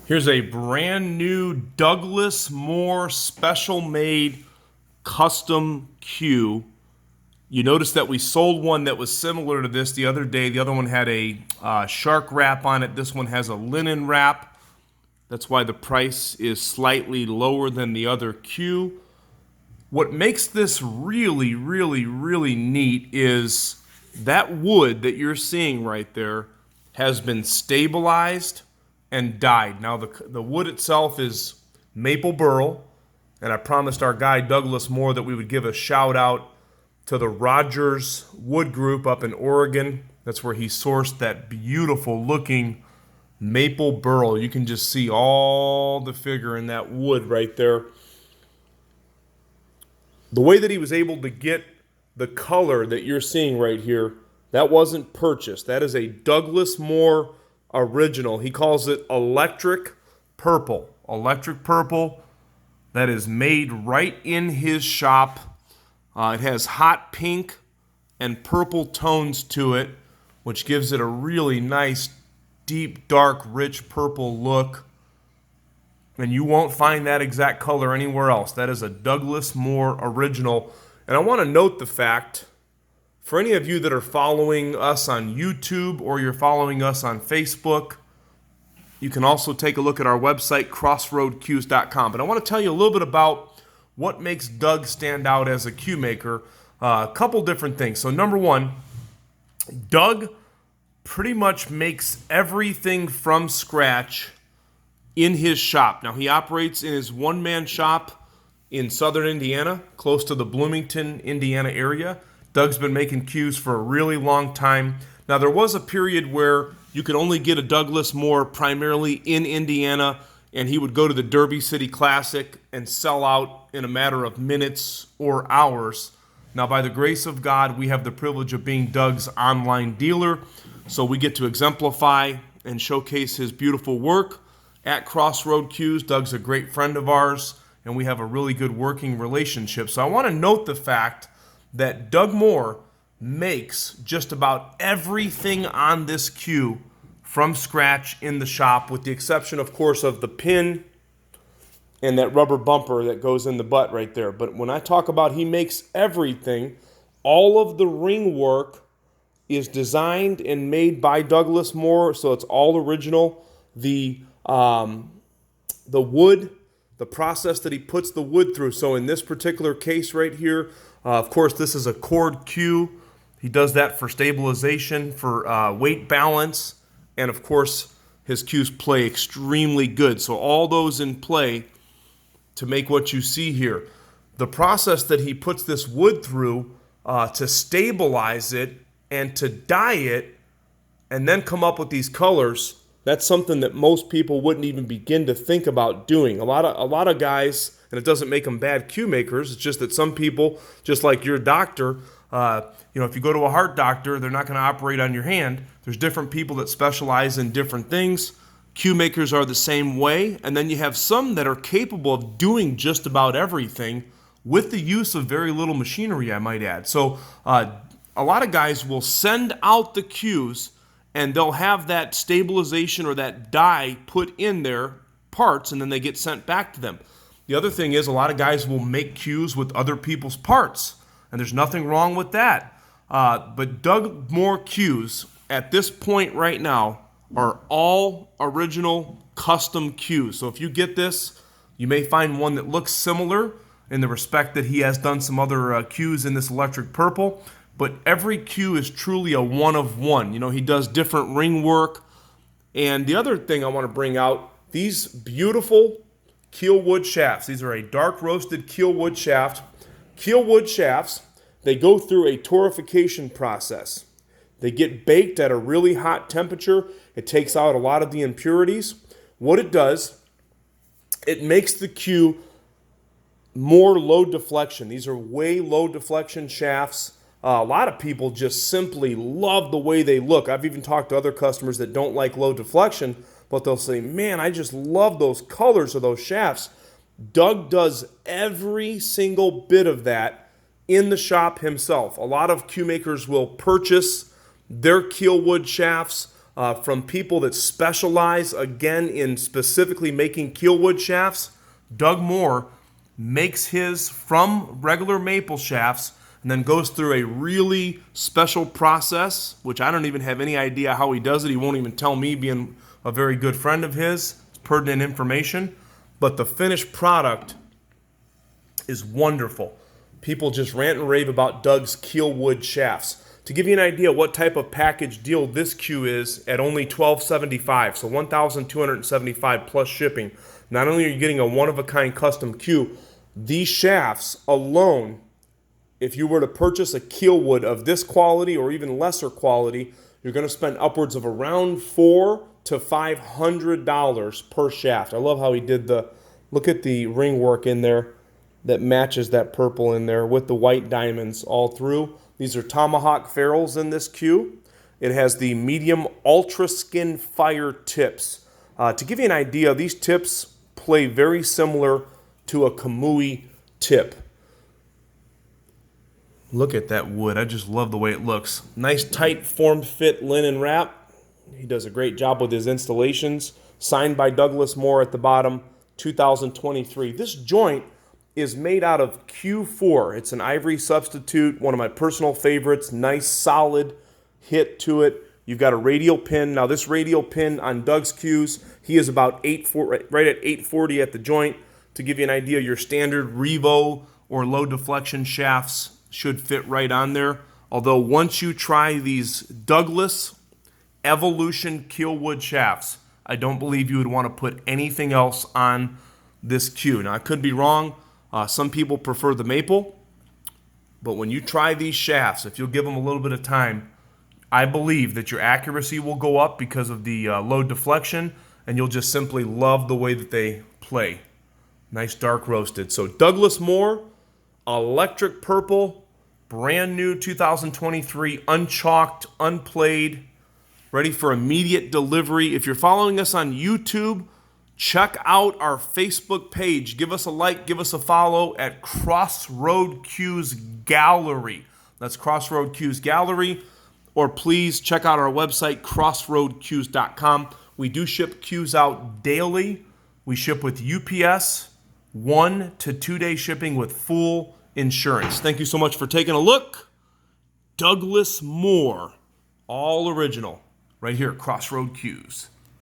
Here's a brand new Douglas Moore special made custom cue. You notice that we sold one that was similar to this the other day. The other one had a shark wrap on it. This one has a linen wrap. That's why the price is slightly lower than the other cue. What makes this really, really, really neat is that wood that you're seeing right there has been stabilized and dyed. Now the wood itself is maple burl, and I promised our guy Douglas Moore that we would give a shout out to the Rogers Wood Group up in Oregon. That's where he sourced that beautiful looking maple burl. You can just see all the figure in that wood right there. The way that he was able to get the color that you're seeing right here, that wasn't purchased. That is a Douglas Moore original. He calls it electric purple. Electric purple that is made right in his shop. It has hot pink and purple tones to it, which gives it a really nice, deep, dark, rich purple look. And you won't find that exact color anywhere else. That is a Douglas Moore original. And I want to note the fact, for any of you that are following us on YouTube or you're following us on Facebook, you can also take a look at our website, crossroadcues.com. But I want to tell you a little bit about what makes Doug stand out as a cue maker. A couple different things. So number one, Doug pretty much makes everything from scratch in his shop. Now, he operates in his one-man shop in southern Indiana, close to the Bloomington, Indiana area. Doug's been making cues for a really long time. Now, there was a period where you could only get a Douglas Moore primarily in Indiana, and he would go to the Derby City Classic and sell out in a matter of minutes or hours. Now, by the grace of God, we have the privilege of being Doug's online dealer, so we get to exemplify and showcase his beautiful work at Crossroad Cues. Doug's a great friend of ours, and we have a really good working relationship. So I want to note the fact that Doug Moore makes just about everything on this cue from scratch in the shop, with the exception, of course, of the pin and that rubber bumper that goes in the butt right there. But when I talk about he makes everything, all of the ring work is designed and made by Douglas Moore, so it's all original. The wood, the process that he puts the wood through. So in this particular case right here, of course, this is a cord cue. He does that for stabilization, for weight balance, and of course, his cues play extremely good. So all those in play to make what you see here. The process that he puts this wood through to stabilize it and to dye it and then come up with these colors, that's something that most people wouldn't even begin to think about doing. A lot of guys, and it doesn't make them bad cue makers, it's just that some people, just like your doctor, if you go to a heart doctor, they're not going to operate on your hand. There's different people that specialize in different things. Cue makers are the same way. And then you have some that are capable of doing just about everything with the use of very little machinery, I might add. So a lot of guys will send out the cues and they'll have that stabilization or that dye put in their parts, and then they get sent back to them. The other thing is a lot of guys will make cues with other people's parts, and there's nothing wrong with that. But Doug Moore cues at this point right now are all original custom cues. So if you get this, you may find one that looks similar in the respect that he has done some other cues in this electric purple. But every cue is truly a one of one. He does different ring work. And the other thing I want to bring out, these beautiful Kielwood shafts. These are a dark roasted Kielwood shaft. Kielwood shafts, they go through a torrefication process. They get baked at a really hot temperature. It takes out a lot of the impurities. What it does, it makes the cue more low deflection. These are way low deflection shafts. A lot of people just simply love the way they look. I've even talked to other customers that don't like low deflection, but they'll say, man, I just love those colors of those shafts. Doug does every single bit of that in the shop himself. A lot of cue makers will purchase their Kielwood shafts from people that specialize, again, in specifically making Kielwood shafts. Doug Moore makes his from regular maple shafts and then goes through a really special process, which I don't even have any idea how he does it. He won't even tell me, being a very good friend of his. It's pertinent information. But the finished product is wonderful. People just rant and rave about Doug's Kielwood shafts. To give you an idea what type of package deal this cue is, at only $1,275, so $1,275 plus shipping. Not only are you getting a one-of-a-kind custom cue, these shafts alone, if you were to purchase a Kielwood of this quality or even lesser quality, you're going to spend upwards of around $400 to $500 per shaft. I love how he did look at the ring work in there that matches that purple in there with the white diamonds all through. These are Tomahawk Ferrules in this cue. It has the medium ultra skin fire tips. To give you an idea, these tips play very similar to a Kamui tip. Look at that wood. I just love the way it looks. Nice tight form-fit linen wrap. He does a great job with his installations. Signed by Douglas Moore at the bottom, 2023. This joint is made out of Q4. It's an ivory substitute, one of my personal favorites. Nice, solid hit to it. You've got a radial pin. Now, this radial pin on Doug's cues, he is about right at 840 at the joint. To give you an idea, your standard Revo or low deflection shafts should fit right on there. Although once you try these Douglas Evolution Kielwood shafts, I don't believe you would want to put anything else on this cue. Now, I could be wrong. Some people prefer the maple, but when you try these shafts, if you'll give them a little bit of time, I believe that your accuracy will go up because of the low deflection, and you'll just simply love the way that they play. Nice dark roasted. So Douglas Moore, electric purple, brand new 2023, unchalked, unplayed, ready for immediate delivery. If you're following us on YouTube, check out our Facebook page. Give us a like, give us a follow at Crossroad Cues Gallery. That's Crossroad Cues Gallery. Or please check out our website, crossroadcues.com. We do ship cues out daily. We ship with UPS, 1 to 2 day shipping with full insurance. Thank you so much for taking a look. Douglas Moore, all original, right here at Crossroad Cues.